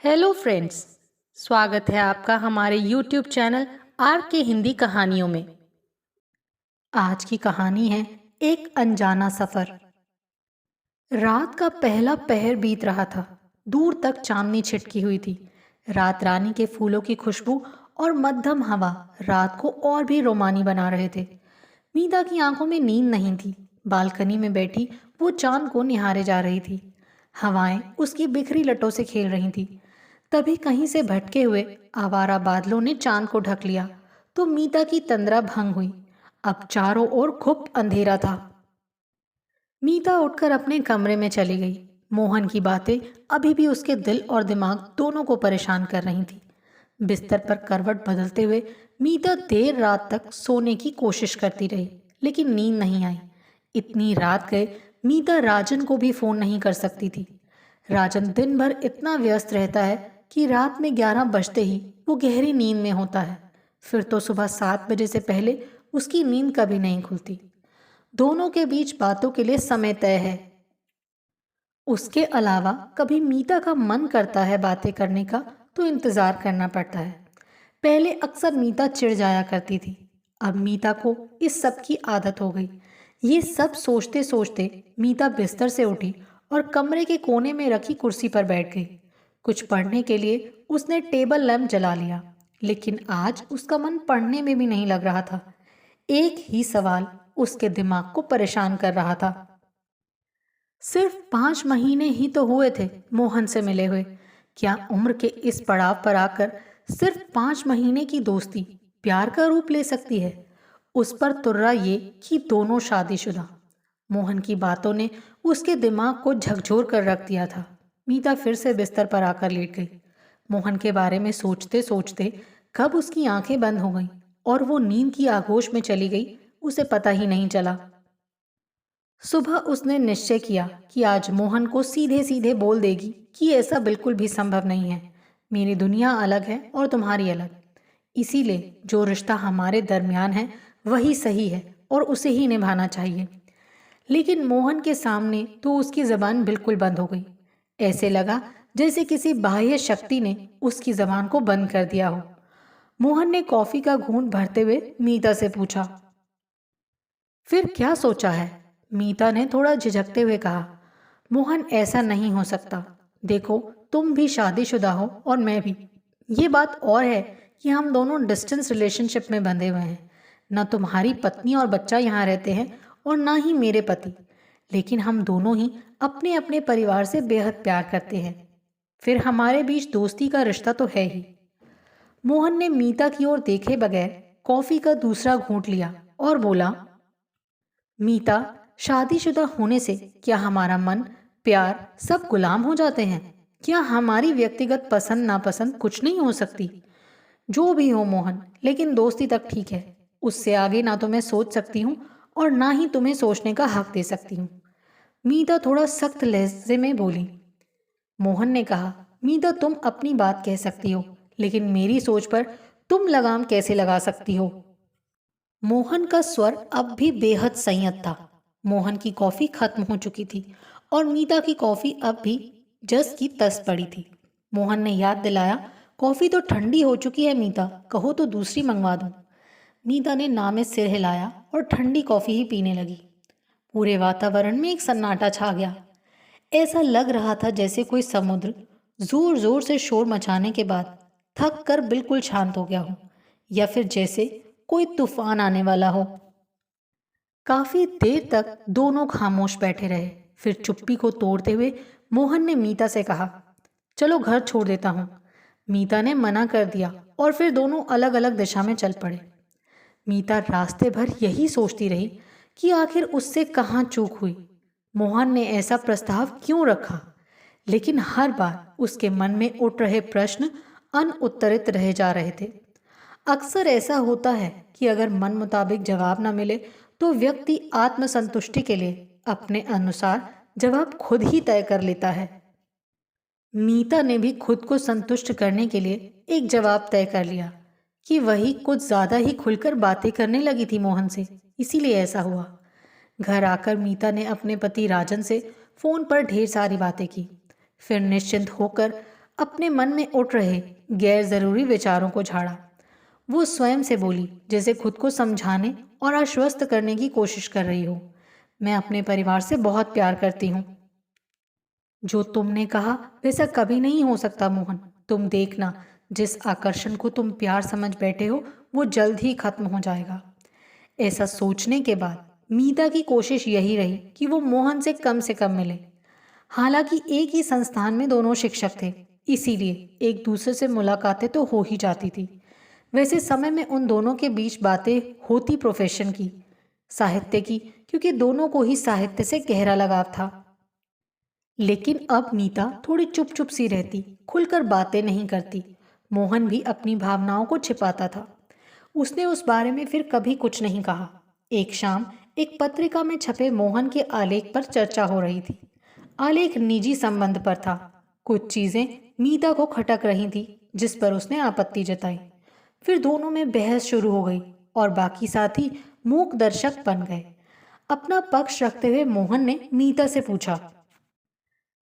Hello friends. स्वागत है आपका हमारे यूट्यूब चैनल आर के हिंदी कहानियों में। आज की कहानी है एक अनजाना सफर। रात का पहला पहर बीत रहा था। दूर तक चांदनी छिटकी हुई थी। रात रानी के फूलों की खुशबू और मध्यम हवा रात को और भी रोमानी बना रहे थे। मीता की आंखों में नींद नहीं थी। बालकनी में बैठी वो चांद को निहारे जा रही थी। हवाएं उसकी बिखरी लटों से खेल रही थी। तभी कहीं से भटके हुए आवारा बादलों ने चांद को ढक लिया तो मीता की तंद्रा भंग हुई। अब चारों ओर खूब अंधेरा था। मीता उठकर अपने कमरे में चली गई। मोहन की बातें अभी भी उसके दिल और दिमाग दोनों को परेशान कर रही थी। बिस्तर पर करवट बदलते हुए मीता देर रात तक सोने की कोशिश करती रही, लेकिन नींद नहीं आई। इतनी रात गए मीता राजन को भी फोन नहीं कर सकती थी। राजन दिन भर इतना व्यस्त रहता है कि रात में 11 बजते ही वो गहरी नींद में होता है। फिर तो सुबह 7 बजे से पहले उसकी नींद कभी नहीं खुलती। दोनों के बीच बातों के लिए समय तय है। उसके अलावा कभी मीता का मन करता है बातें करने का तो इंतजार करना पड़ता है। पहले अक्सर मीता चिढ़ जाया करती थी। अब मीता को इस सब की आदत हो गई। ये सब सोचते सोचते मीता बिस्तर से उठी और कमरे के कोने में रखी कुर्सी पर बैठ गई। कुछ पढ़ने के लिए उसने टेबल लैंप जला लिया, लेकिन आज उसका मन पढ़ने में भी नहीं लग रहा था। एक ही सवाल उसके दिमाग को परेशान कर रहा था। सिर्फ 5 महीने ही तो हुए थे मोहन से मिले हुए। क्या उम्र के इस पड़ाव पर आकर सिर्फ 5 महीने की दोस्ती प्यार का रूप ले सकती है? उस पर तुर्रा ये कि दोनों शादीशुदा। मोहन की बातों ने उसके दिमाग को झकझोर कर रख दिया था। मीता फिर से बिस्तर पर आकर लेट गई। मोहन के बारे में सोचते सोचते कब उसकी आंखें बंद हो गईं और वो नींद की आगोश में चली गई, उसे पता ही नहीं चला। सुबह उसने निश्चय किया कि आज मोहन को सीधे सीधे बोल देगी कि ऐसा बिल्कुल भी संभव नहीं है। मेरी दुनिया अलग है और तुम्हारी अलग। इसीलिए जो रिश्ता हमारे दरमियान है वही सही है और उसे ही निभाना चाहिए। लेकिन मोहन के सामने तो उसकी जबान बिल्कुल बंद हो गई। ऐसे लगा जैसे किसी बाह्य शक्ति ने उसकी जबान को बंद कर दिया हो। मोहन ने कॉफी का घूंट भरते हुए मीता से पूछा, फिर क्या सोचा है? मीता ने थोड़ा झिझकते हुए कहा, मोहन ऐसा नहीं हो सकता। देखो, तुम भी शादीशुदा हो और मैं भी। ये बात और है कि हम दोनों डिस्टेंस रिलेशनशिप में बंधे हुए हैं। न तुम्हारी पत्नी और बच्चा यहाँ रहते हैं और ना ही मेरे पति, लेकिन हम दोनों ही अपने अपने परिवार से बेहद प्यार करते हैं। फिर हमारे बीच दोस्ती का रिश्ता तो है ही। मोहन ने मीता की ओर देखे बगैर कॉफी का दूसरा घूंट लिया और बोला, मीता, शादीशुदा होने से क्या हमारा मन, प्यार सब गुलाम हो जाते हैं? क्या हमारी व्यक्तिगत पसंद नापसंद कुछ नहीं हो सकती? जो भी हो मोहन, लेकिन दोस्ती तक ठीक है। उससे आगे ना तो मैं सोच सकती हूँ और ना ही तुम्हें सोचने का हक दे सकती हूँ। मीता थोड़ा सख्त लहजे में बोली। मोहन ने कहा, मीता तुम अपनी बात कह सकती हो, लेकिन मेरी सोच पर तुम लगाम कैसे लगा सकती हो? मोहन का स्वर अब भी बेहद संयत था। मोहन की कॉफी खत्म हो चुकी थी और मीता की कॉफी अब भी जस की तस पड़ी थी। मोहन ने याद दिलाया, कॉफी तो ठंडी हो चुकी है मीता, कहो तो दूसरी मंगवा दूं। मीता ने ना में सिर हिलाया और ठंडी कॉफी ही पीने लगी। पूरे वातावरण में एक सन्नाटा छा गया। ऐसा लग रहा था जैसे कोई समुद्र जोर जोर से शोर मचाने के बाद थक कर बिल्कुल शांत हो गया हो, या फिर जैसे कोई तूफान आने वाला हो। काफी देर तक दोनों खामोश बैठे रहे। फिर चुप्पी को तोड़ते हुए मोहन ने मीता से कहा, चलो घर छोड़ देता हूँ। मीता ने मना कर दिया और फिर दोनों अलग अलग दिशा में चल पड़े। मीता रास्ते भर यही सोचती रही कि आखिर उससे कहाँ चूक हुई। मोहन ने ऐसा प्रस्ताव क्यों रखा? लेकिन हर बार उसके मन में उठ रहे प्रश्न अनउत्तरित रह जा रहे थे। अक्सर ऐसा होता है कि अगर मन मुताबिक जवाब न मिले तो व्यक्ति आत्मसंतुष्टि के लिए अपने अनुसार जवाब खुद ही तय कर लेता है। मीता ने भी खुद को संतुष्ट करने के लिए एक जवाब तय कर लिया कि वही कुछ ज्यादा ही खुलकर बातें करने लगी थी मोहन से, इसीलिए ऐसा हुआ। घर आकर मीता ने अपने पति राजन से फोन पर ढेर सारी बातें की। फिर निश्चिंत होकर अपने मन में उठ रहे गैर जरूरी विचारों को झाड़ा। वो स्वयं से बोली, जैसे खुद को समझाने और आश्वस्त करने की कोशिश कर रही हो। मैं अपने परिवार से बहुत प्यार करती हूँ। जो तुमने कहा वैसा कभी नहीं हो सकता मोहन। तुम देखना, जिस आकर्षण को तुम प्यार समझ बैठे हो वो जल्द ही खत्म हो जाएगा। ऐसा सोचने के बाद मीता की कोशिश यही रही कि वो मोहन से कम मिले। हालांकि एक ही संस्थान में दोनों शिक्षक थे, इसीलिए एक दूसरे से मुलाकातें तो हो ही जाती थी। वैसे समय में उन दोनों के बीच बातें होती प्रोफेशन की, साहित्य की, क्योंकि दोनों को ही साहित्य से गहरा लगाव था। लेकिन अब मीता थोड़ी चुप चुप सी रहती, खुलकर बातें नहीं करती। मोहन भी अपनी भावनाओं को छिपाता था। उसने उस बारे में फिर कभी कुछ नहीं कहा। एक शाम एक पत्रिका में छपे मोहन के आलेख पर चर्चा हो रही थी। आलेख निजी संबंध पर था। कुछ चीजें मीता को खटक रही थी, जिस पर उसने आपत्ति जताई। फिर दोनों में बहस शुरू हो गई और बाकी साथी मूक दर्शक बन गए। अपना पक्ष रखते हुए मोहन ने मीता से पूछा,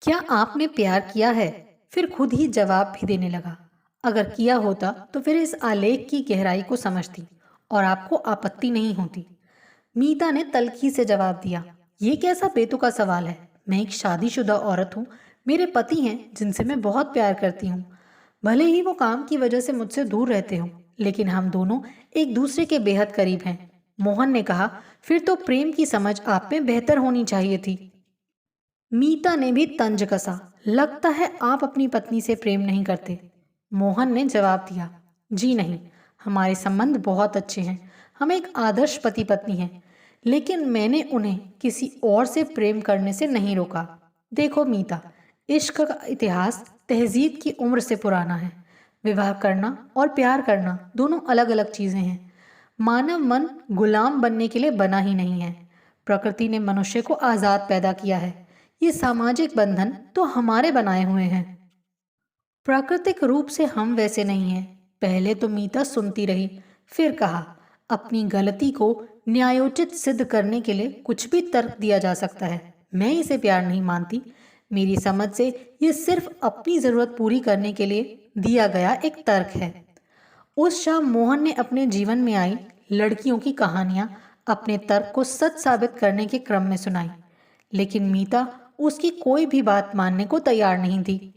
क्या आपने प्यार किया है? फिर खुद ही जवाब भी देने लगा, अगर किया होता तो फिर इस आलेख की गहराई को समझती और आपको आपत्ति नहीं होती। मीता ने तल्खी से जवाब दिया, ये कैसा बेतुका सवाल है? मैं एक शादीशुदा औरत हूँ। मेरे पति हैं जिनसे मैं बहुत प्यार करती हूँ। भले ही वो काम की वजह से मुझसे दूर रहते हो, लेकिन हम दोनों एक दूसरे के बेहद करीब हैं। मोहन ने कहा, फिर तो प्रेम की समझ आप में बेहतर होनी चाहिए थी। मीता ने भी तंज कसा, लगता है आप अपनी पत्नी से प्रेम नहीं करते। मोहन ने जवाब दिया, जी नहीं, हमारे संबंध बहुत अच्छे हैं। हम एक आदर्श पति पत्नी हैं। लेकिन मैंने उन्हें किसी और से प्रेम करने से नहीं रोका। देखो मीता, इश्क का इतिहास तहजीब की उम्र से पुराना है। विवाह करना और प्यार करना दोनों अलग अलग चीजें हैं। मानव मन गुलाम बनने के लिए बना ही नहीं है। प्रकृति ने मनुष्य को आजाद पैदा किया है। ये सामाजिक बंधन तो हमारे बनाए हुए हैं। प्राकृतिक रूप से हम वैसे नहीं हैं। पहले तो मीता सुनती रही, फिर कहा, अपनी गलती को न्यायोचित सिद्ध करने के लिए कुछ भी तर्क दिया जा सकता है। मैं इसे प्यार नहीं मानती। मेरी समझ से ये सिर्फ अपनी जरूरत पूरी करने के लिए दिया गया एक तर्क है। उस शाम मोहन ने अपने जीवन में आई लड़कियों की कहानियां अपने तर्क को सच साबित करने के क्रम में सुनाई, लेकिन मीता उसकी कोई भी बात मानने को तैयार नहीं थी।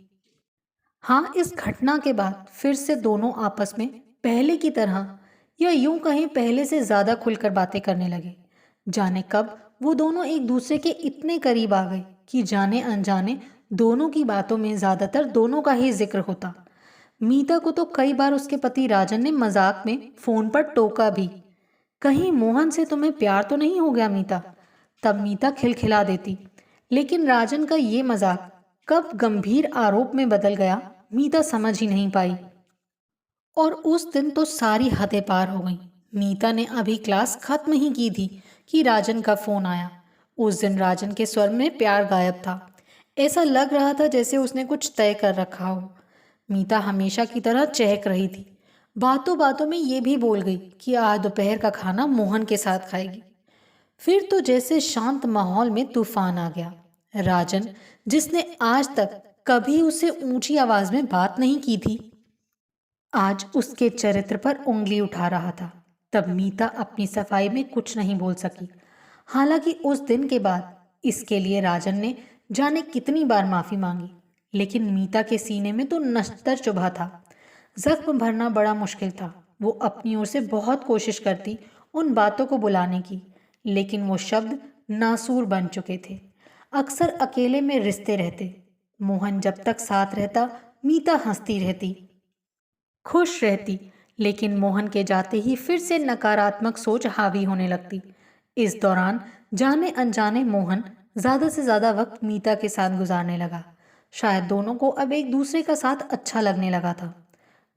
हाँ, इस घटना के बाद फिर से दोनों आपस में पहले की तरह, या यूं कहीं पहले से ज्यादा खुलकर बातें करने लगे। जाने कब वो दोनों एक दूसरे के इतने करीब आ गए कि जाने अनजाने दोनों की बातों में ज्यादातर दोनों का ही जिक्र होता। मीता को तो कई बार उसके पति राजन ने मजाक में फोन पर टोका भी, कहीं मोहन से तुम्हें प्यार तो नहीं हो गया मीता? तब मीता खिलखिला देती। लेकिन राजन का ये मजाक कब गंभीर आरोप में बदल गया, मीता समझ ही नहीं पाई। और उस दिन तो सारी हदें पार हो गईं। मीता ने अभी क्लास खत्म ही की थी कि राजन का फोन आया। उस दिन राजन के स्वर में प्यार गायब था। ऐसा लग रहा था जैसे उसने कुछ तय कर रखा हो। मीता हमेशा की तरह चहक रही थी। बातों बातों में ये भी बोल गई कि आज दोपहर का खाना मोहन के साथ खाएगी। फिर तो जैसे शांत माहौल में तूफान आ गया। राजन, जिसने आज तक कभी उससे ऊंची आवाज में बात नहीं की थी, आज उसके चरित्र पर उंगली उठा रहा था। तब मीता अपनी सफाई में कुछ नहीं बोल सकी। हालांकि उस दिन के बाद इसके लिए राजन ने जाने कितनी बार माफी मांगी, लेकिन मीता के सीने में तो नश्तर चुभा था। जख्म भरना बड़ा मुश्किल था। वो अपनी ओर से बहुत कोशिश करती उन बातों को बुलाने की, लेकिन वो शब्द नासूर बन चुके थे। अक्सर अकेले में रिश्ते रहते। मोहन जब तक साथ रहता, मीता हंसती रहती, खुश रहती, लेकिन मोहन के जाते ही फिर से नकारात्मक सोच हावी होने लगती। इस दौरान जाने अनजाने मोहन ज्यादा से ज्यादा वक्त मीता के साथ गुजारने लगा। शायद दोनों को अब एक दूसरे का साथ अच्छा लगने लगा था।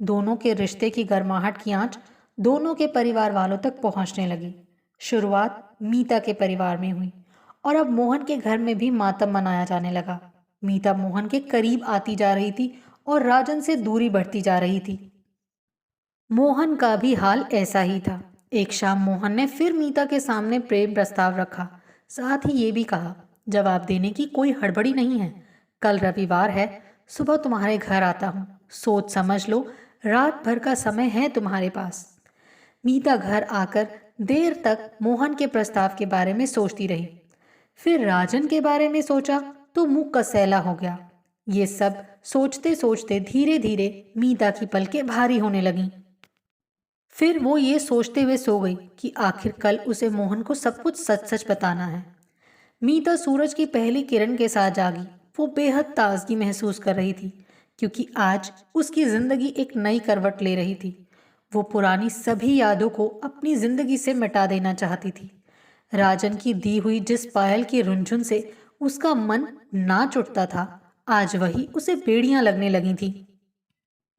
दोनों के रिश्ते की गर्माहट की आंच दोनों के परिवार वालों तक पहुंचने लगी। शुरुआत मीता के परिवार में हुई और अब मोहन के घर में भी मातम मनाया जाने लगा। मीता मोहन के करीब आती जा रही थी और राजन से दूरी बढ़ती जा रही थी। मोहन का भी हाल ऐसा ही था। एक शाम मोहन ने फिर मीता के सामने प्रेम प्रस्ताव रखा। साथ ही ये भी कहा, जवाब देने की कोई हड़बड़ी नहीं है। कल रविवार है, सुबह तुम्हारे घर आता हूँ। सोच समझ लो, रात भर का समय है तुम्हारे पास। मीता घर आकर देर तक मोहन के प्रस्ताव के बारे में सोचती रही। फिर राजन के बारे में सोचा तो मुंह कसैला हो गया। ये सब सोचते सोचते धीरे धीरे मीता की पलकें भारी होने लगीं। फिर वो ये सोचते हुए सो गई कि आखिर कल उसे मोहन को सब कुछ सच सच बताना है। मीता सूरज की पहली किरण के साथ जागी। वो बेहद ताजगी महसूस कर रही थी क्योंकि आज उसकी जिंदगी एक नई करवट ले रही थी। वो पुरानी सभी यादों को अपनी जिंदगी से मिटा देना चाहती थी। राजन की दी हुई जिस पायल की रुंझुन से उसका मन नाच उठता था, आज वही उसे बेड़ियां लगने लगी थी।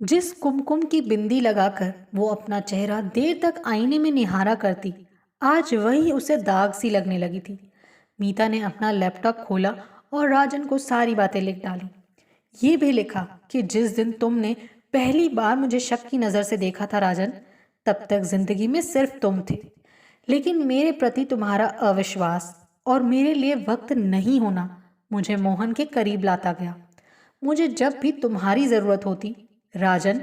जिस कुमकुम की बिंदी लगाकर वो अपना चेहरा देर तक आईने में निहारा करती, आज वही उसे दाग सी लगने लगी थी। मीता ने अपना लैपटॉप खोला और राजन को सारी बातें लिख डाली। ये भी लिखा कि जिस दिन तुमने पहली बार मुझे शक की नज़र से देखा था राजन, तब तक जिंदगी में सिर्फ तुम थे। लेकिन मेरे प्रति तुम्हारा अविश्वास और मेरे लिए वक्त नहीं होना मुझे मोहन के करीब लाता गया। मुझे जब भी तुम्हारी ज़रूरत होती, राजन,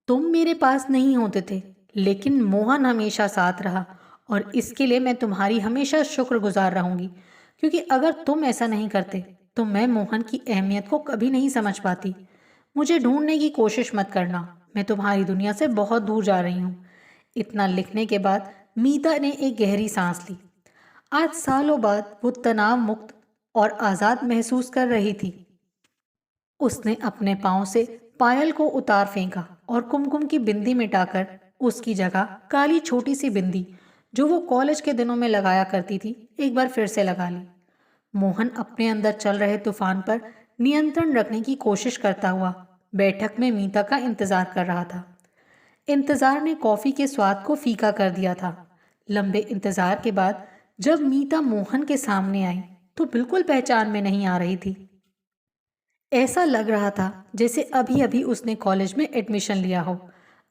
तुम मेरे पास नहीं होते थे, लेकिन मोहन हमेशा साथ रहा और इसके लिए मैं तुम्हारी हमेशा शुक्रगुजार रहूंगी, क्योंकि अगर तुम ऐसा नहीं करते तो मैं मोहन की अहमियत को कभी नहीं समझ पाती। मुझे ढूंढने की कोशिश मत करना, मैं तुम्हारी दुनिया से बहुत दूर जा रही हूँ। इतना लिखने के बाद मीता ने एक गहरी सांस ली। आज सालों बाद वो तनाव मुक्त और आज़ाद महसूस कर रही थी। उसने अपने पांव से पायल को उतार फेंका और कुमकुम की बिंदी मिटाकर उसकी जगह काली छोटी सी बिंदी, जो वो कॉलेज के दिनों में लगाया करती थी, एक बार फिर से लगा ली। मोहन अपने अंदर चल रहे तूफान पर नियंत्रण रखने की कोशिश करता हुआ बैठक में मीता का इंतजार कर रहा था। इंतजार ने कॉफी के स्वाद को फीका कर दिया था। लंबे इंतजार के बाद जब मीता मोहन के सामने आई तो बिल्कुल पहचान में नहीं आ रही थी। ऐसा लग रहा था जैसे अभी अभी उसने कॉलेज में एडमिशन लिया हो।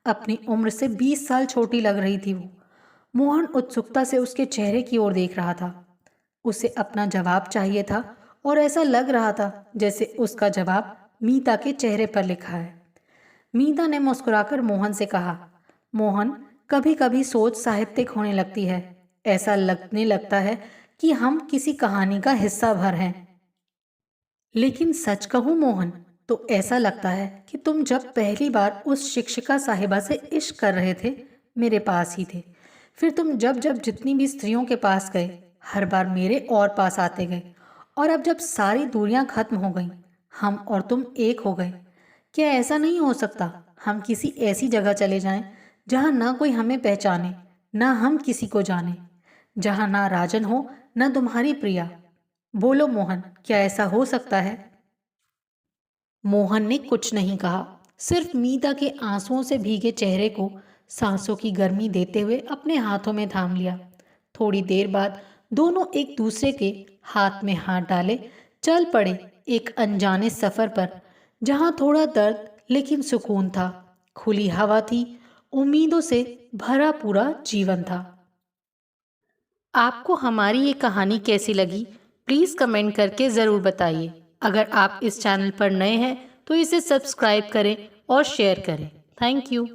अपनी उम्र से 20 साल छोटी लग रही थी वो। मोहन उत्सुकता से उसके चेहरे की ओर देख रहा था। उसे अपना जवाब चाहिए था और ऐसा लग रहा था जैसे उसका जवाब मीता के चेहरे पर लिखा है। मीता ने मुस्कुराकर मोहन से कहा, मोहन, कभी कभी सोच साहित्यिक होने लगती है। ऐसा लगने लगता है कि हम किसी कहानी का हिस्सा भर हैं। लेकिन सच कहूँ मोहन, तो ऐसा लगता है कि तुम जब पहली बार उस शिक्षिका साहिबा से इश्क कर रहे थे, मेरे पास ही थे। फिर तुम जब जब जितनी भी स्त्रियों के पास गए, हर बार मेरे और पास आते गए। और अब जब सारी दूरियां खत्म हो गईं, हम और तुम एक हो गए। क्या ऐसा नहीं हो सकता हम किसी ऐसी जगह चले जाएं जहां ना कोई हमें पहचाने, ना हम किसी को जाने, जहां ना राजन हो, ना तुम्हारी प्रिया। बोलो मोहन, क्या ऐसा हो सकता है? मोहन ने कुछ नहीं कहा, सिर्फ मीता के आंसुओं से भीगे चेहरे को सांसों की गर्मी देते हुए अपने हाथों में थाम लिया। थोड़ी देर बाद दोनों एक दूसरे के हाथ में हाथ डाले चल पड़े एक अनजाने सफर पर, जहां थोड़ा दर्द लेकिन सुकून था, खुली हवा थी, उम्मीदों से भरा पूरा जीवन था। आपको हमारी ये कहानी कैसी लगी, प्लीज़ कमेंट करके ज़रूर बताइए। अगर आप इस चैनल पर नए हैं तो इसे सब्सक्राइब करें और शेयर करें। Thank you.